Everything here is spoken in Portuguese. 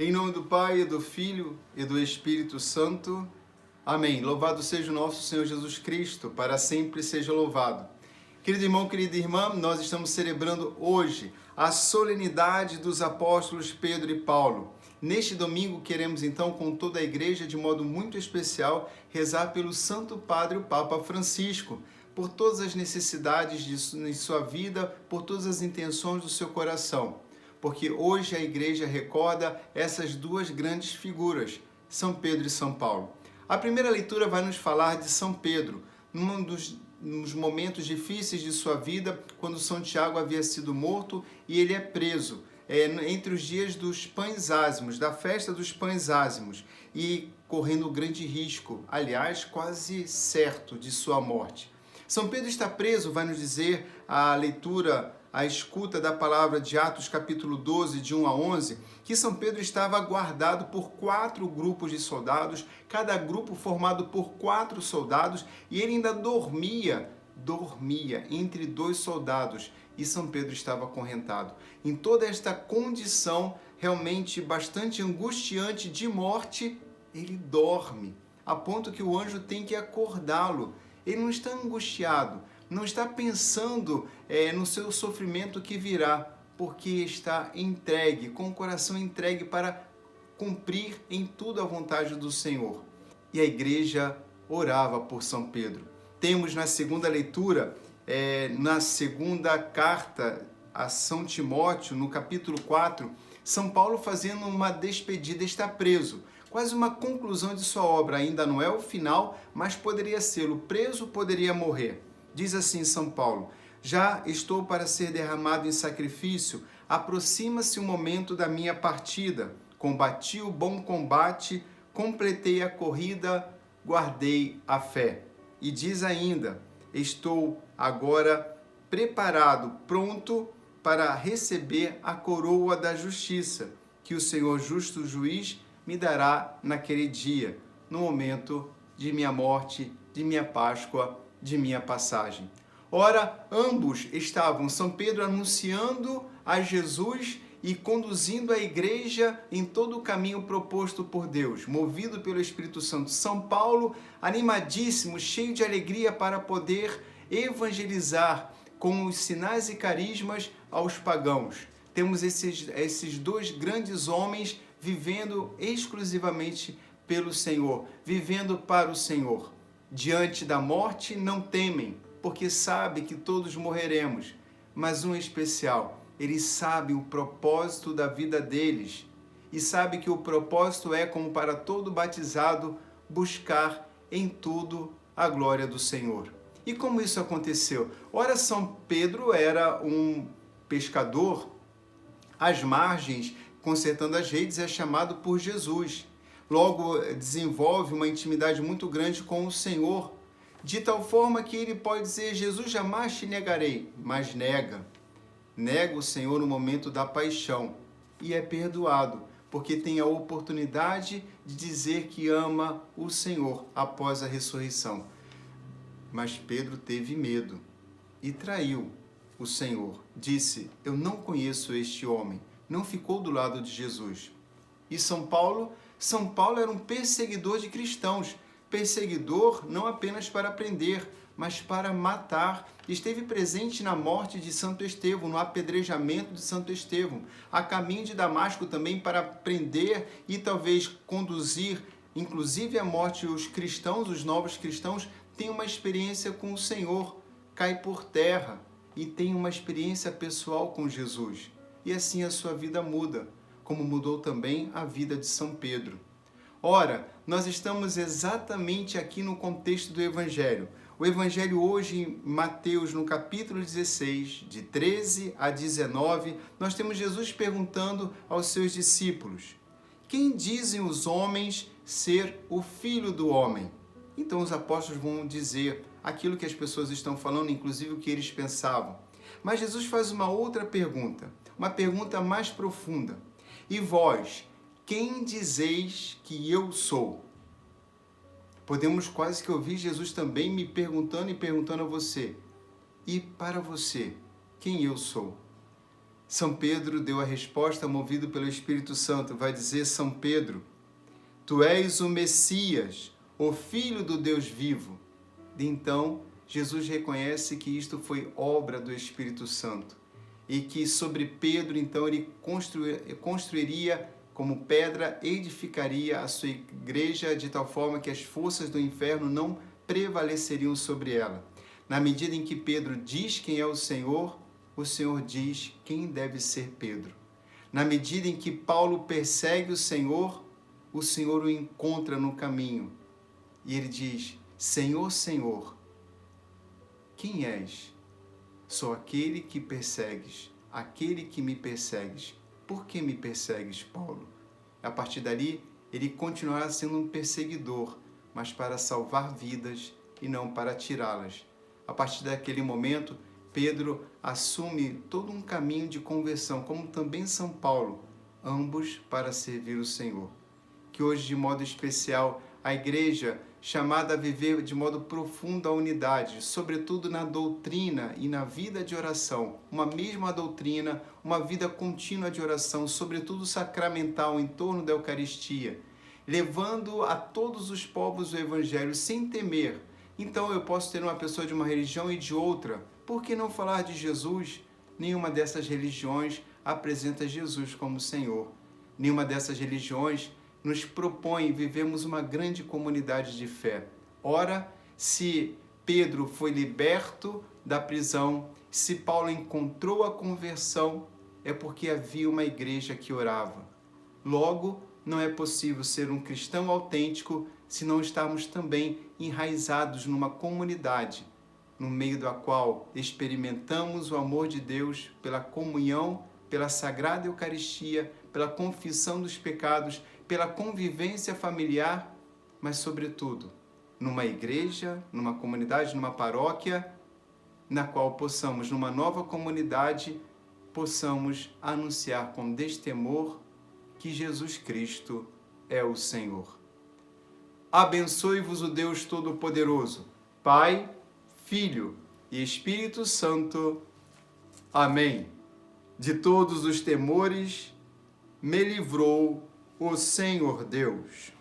Em nome do Pai, e do Filho e do Espírito Santo. Amém. Louvado seja o nosso Senhor Jesus Cristo, para sempre seja louvado. Querido irmão, querida irmã, nós estamos celebrando hoje a solenidade dos apóstolos Pedro e Paulo. Neste domingo queremos então, com toda a igreja, de modo muito especial, rezar pelo Santo Padre, o Papa Francisco, por todas as necessidades de sua vida, por todas as intenções do seu coração. Porque hoje a igreja recorda essas duas grandes figuras, São Pedro e São Paulo. A primeira leitura vai nos falar de São Pedro, nos momentos difíceis de sua vida, quando São Tiago havia sido morto e ele é preso, entre os dias dos pães ázimos, da festa dos pães ázimos, e correndo grande risco, aliás, quase certo de sua morte. São Pedro está preso, vai nos dizer a leitura, a escuta da palavra de Atos capítulo 12, de 1 a 11, que São Pedro estava guardado por 4 grupos de soldados, cada grupo formado por 4 soldados, e ele ainda dormia entre 2 soldados, e São Pedro estava acorrentado. Em toda esta condição realmente bastante angustiante de morte, ele dorme, a ponto que o anjo tem que acordá-lo. Ele não está angustiado, não está pensando no seu sofrimento que virá, porque está entregue, com o coração entregue para cumprir em tudo a vontade do Senhor. E a igreja orava por São Pedro. Temos na segunda leitura, na segunda carta a São Timóteo, no capítulo 4, São Paulo fazendo uma despedida, está preso. Quase uma conclusão de sua obra, ainda não é o final, mas poderia ser, o preso poderia morrer. Diz assim São Paulo: já estou para ser derramado em sacrifício, aproxima-se o momento da minha partida. Combati o bom combate, completei a corrida, guardei a fé. E diz ainda: estou agora preparado, pronto para receber a coroa da justiça, que o Senhor justo juiz me dará naquele dia, no momento de minha morte, de minha Páscoa, de minha passagem. Ora, ambos estavam, São Pedro anunciando a Jesus e conduzindo a igreja em todo o caminho proposto por Deus, movido pelo Espírito Santo. São Paulo, animadíssimo, cheio de alegria para poder evangelizar com os sinais e carismas aos pagãos. Temos esses 2 grandes homens vivendo exclusivamente pelo Senhor, vivendo para o Senhor. Diante da morte não temem, porque sabe que todos morreremos, mas um especial, eles sabem o propósito da vida deles e sabe que o propósito é, como para todo batizado, buscar em tudo a glória do Senhor. E como isso aconteceu? Ora, São Pedro era um pescador às margens, consertando as redes, é chamado por Jesus. Logo, desenvolve uma intimidade muito grande com o Senhor, de tal forma que ele pode dizer: Jesus, jamais te negarei, mas nega o Senhor no momento da paixão e é perdoado, porque tem a oportunidade de dizer que ama o Senhor após a ressurreição. Mas Pedro teve medo e traiu o Senhor. Disse: eu não conheço este homem. Não ficou do lado de Jesus. E São Paulo era um perseguidor de cristãos. Perseguidor não apenas para prender, mas para matar. Esteve presente na morte de Santo Estevão, no apedrejamento de Santo Estevão. A caminho de Damasco também para prender e talvez conduzir, inclusive à morte, os cristãos, os novos cristãos, têm uma experiência com o Senhor, cai por terra e tem uma experiência pessoal com Jesus. E assim a sua vida muda, como mudou também a vida de São Pedro. Ora, nós estamos exatamente aqui no contexto do Evangelho. O Evangelho hoje, em Mateus, no capítulo 16, de 13 a 19, nós temos Jesus perguntando aos seus discípulos: quem dizem os homens ser o Filho do Homem? Então os apóstolos vão dizer aquilo que as pessoas estão falando, inclusive o que eles pensavam. Mas Jesus faz uma outra pergunta, uma pergunta mais profunda. E vós, quem dizeis que eu sou? Podemos quase que ouvir Jesus também me perguntando e perguntando a você: e para você, quem eu sou? São Pedro deu a resposta movido pelo Espírito Santo. Vai dizer: São Pedro, tu és o Messias, o Filho do Deus vivo. E então, Jesus reconhece que isto foi obra do Espírito Santo e que sobre Pedro, então, ele construiria como pedra, edificaria a sua igreja de tal forma que as forças do inferno não prevaleceriam sobre ela. Na medida em que Pedro diz quem é o Senhor diz quem deve ser Pedro. Na medida em que Paulo persegue o Senhor o encontra no caminho. E ele diz: Senhor, Senhor, quem és? Sou aquele que persegues, aquele que me persegues. Por que me persegues, Paulo? A partir dali, ele continuará sendo um perseguidor, mas para salvar vidas e não para tirá-las. A partir daquele momento, Pedro assume todo um caminho de conversão, como também São Paulo, ambos para servir o Senhor. Que hoje, de modo especial, a igreja, chamada a viver de modo profundo a unidade, sobretudo na doutrina e na vida de oração, uma mesma doutrina, uma vida contínua de oração, sobretudo sacramental, em torno da Eucaristia, levando a todos os povos o Evangelho sem temer. Então eu posso ter uma pessoa de uma religião e de outra. Por que não falar de Jesus? Nenhuma dessas religiões apresenta Jesus como Senhor. Nenhuma dessas religiões nos propõe vivemos uma grande comunidade de fé. Ora, se Pedro foi liberto da prisão, se Paulo encontrou a conversão, é porque havia uma igreja que orava. Logo, não é possível ser um cristão autêntico se não estarmos também enraizados numa comunidade, no meio da qual experimentamos o amor de Deus pela comunhão, pela Sagrada Eucaristia, pela confissão dos pecados, pela convivência familiar, mas, sobretudo, numa igreja, numa comunidade, numa paróquia, na qual possamos, numa nova comunidade, possamos anunciar com destemor que Jesus Cristo é o Senhor. Abençoe-vos o Deus Todo-Poderoso, Pai, Filho e Espírito Santo. Amém. De todos os temores me livrou o Senhor Deus.